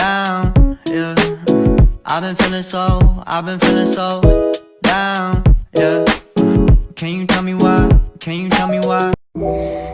down, yeah. I've been feeling so down, yeah. Can you tell me why? Can you tell me why?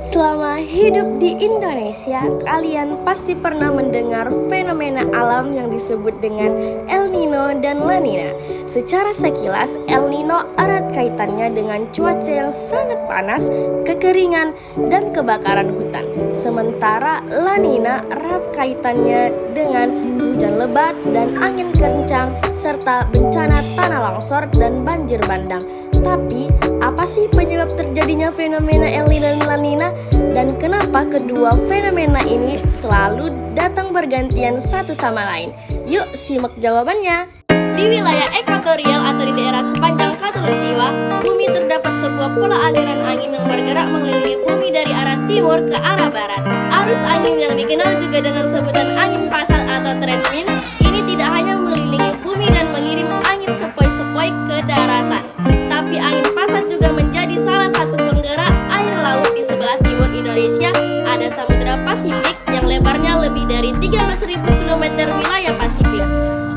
Selama hidup di Indonesia, kalian pasti pernah mendengar fenomena alam yang disebut dengan El Nino dan La Nina. Secara sekilas, El Nino erat kaitannya dengan cuaca yang sangat panas, kekeringan, dan kebakaran hutan. Sementara La Nina erat kaitannya dengan hujan lebat dan angin kencang, serta bencana tanah longsor dan banjir bandang. Tapi, apa sih penyebab terjadinya fenomena El Nino dan La Nina? Dan kenapa kedua fenomena ini selalu datang bergantian satu sama lain? Yuk simak jawabannya. Di wilayah ekuatorial atau di daerah sepanjang khatulistiwa, bumi terdapat sebuah pola aliran angin yang bergerak mengelilingi bumi dari arah timur ke arah barat. Arus angin yang dikenal juga dengan sebutan angin pasat atau trade winds ini tidak hanya mengelilingi bumi dan mengirim angin sepoi-sepoi ke daratan, tapi angin pasat juga menjadi salah satu penggerak air laut di sebelah timur Indonesia. Ada Samudra Pasifik yang lebarnya lebih dari 13.000 km wilayah Pasifik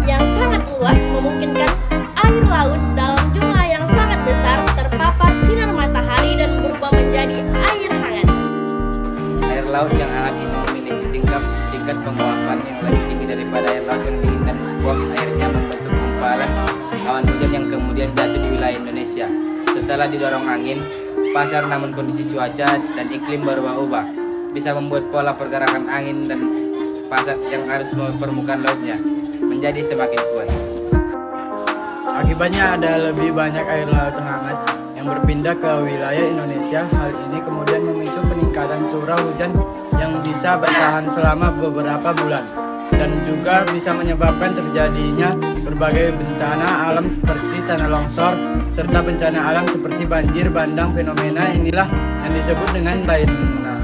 yang sangat luas, memungkinkan air laut dalam jumlah yang sangat besar terpapar sinar matahari dan berubah menjadi air hangat. Air laut yang hangat ini memiliki tingkat penguapan yang lebih tinggi daripada air laut yang dingin dan uap airnya membentuk gumpalan awan hujan yang kemudian jatuh di wilayah Indonesia. Setelah didorong angin pasar, namun kondisi cuaca dan iklim berubah-ubah bisa membuat pola pergerakan angin dan pasat yang harus permukaan lautnya menjadi semakin kuat. Akibatnya ada lebih banyak air laut hangat yang berpindah ke wilayah Indonesia. Hal ini kemudian memicu peningkatan curah hujan yang bisa bertahan selama beberapa bulan dan juga bisa menyebabkan terjadinya berbagai bencana alam seperti tanah longsor serta bencana alam seperti banjir bandang. Fenomena inilah yang disebut dengan La Nina.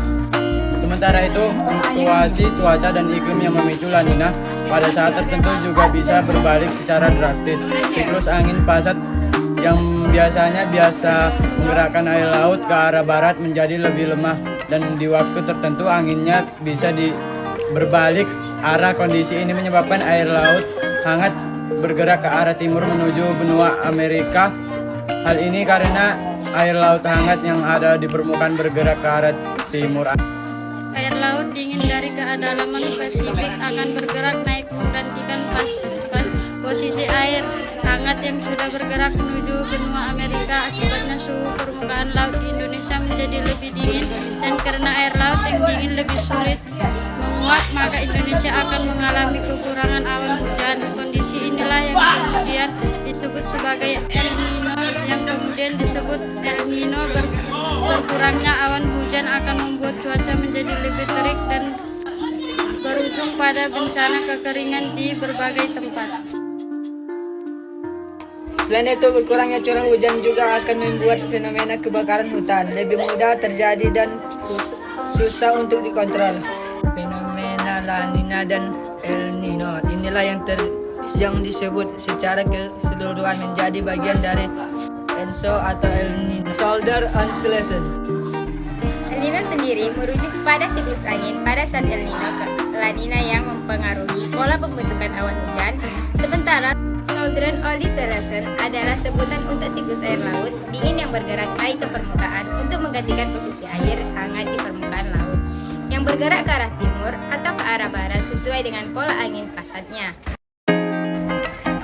Sementara itu, fluktuasi cuaca dan iklim yang memicu La Nina pada saat tertentu juga bisa berbalik secara drastis. Siklus angin pasat yang biasanya menggerakkan air laut ke arah barat menjadi lebih lemah dan di waktu tertentu anginnya bisa berbalik arah. Kondisi ini menyebabkan air laut hangat bergerak ke arah timur menuju benua Amerika. Hal ini karena air laut hangat yang ada di permukaan bergerak ke arah timur. Air laut dingin dari kedalaman Pasifik akan bergerak naik menggantikan posisi air hangat yang sudah bergerak menuju benua Amerika. Akibatnya suhu permukaan laut di Indonesia menjadi lebih dingin, dan karena air laut yang dingin lebih sulit menguap, maka Indonesia akan mengalami kekurangan awan hujan. Kondisi inilah yang kemudian disebut sebagai El Nino, yang kemudian disebut El Nino. Berkurangnya awan hujan akan membuat cuaca menjadi lebih terik dan berujung pada bencana kekeringan di berbagai tempat. Selain itu, berkurangnya curah hujan juga akan membuat fenomena kebakaran hutan lebih mudah terjadi dan susah untuk dikontrol. Fenomena La Nina dan El Nino inilah yang disebut secara keseluruhan menjadi bagian dari ENSO atau El Nino Shoulder Oscillation. El Nino sendiri merujuk pada siklus angin pada saat El Nino ke La Nina yang mempengaruhi pola pembentukan awan hujan, sementara Southern Oscillation adalah sebutan untuk siklus air laut dingin yang bergerak naik ke permukaan untuk menggantikan posisi air hangat di permukaan laut yang bergerak ke arah timur atau ke arah barat sesuai dengan pola angin pasatnya.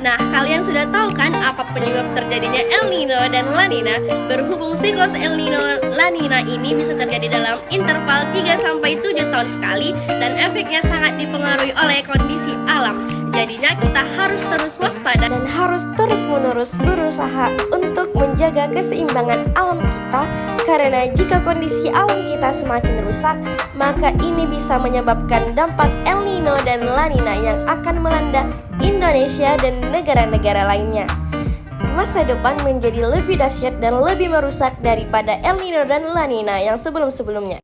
Nah, kalian sudah tahu kan apa penyebab terjadinya El Nino dan La Nina? Berhubung siklus El Nino La Nina ini bisa terjadi dalam interval 3-7 tahun sekali dan efeknya sangat dipengaruhi oleh kondisi alam. Jadinya kita harus terus waspada dan harus terus-menerus berusaha untuk menjaga keseimbangan alam kita, karena jika kondisi alam kita semakin rusak, maka ini bisa menyebabkan dampak El Nino dan La Nina yang akan melanda Indonesia dan negara-negara lainnya. Masa depan menjadi lebih dahsyat dan lebih merusak daripada El Nino dan La Nina yang sebelum-sebelumnya.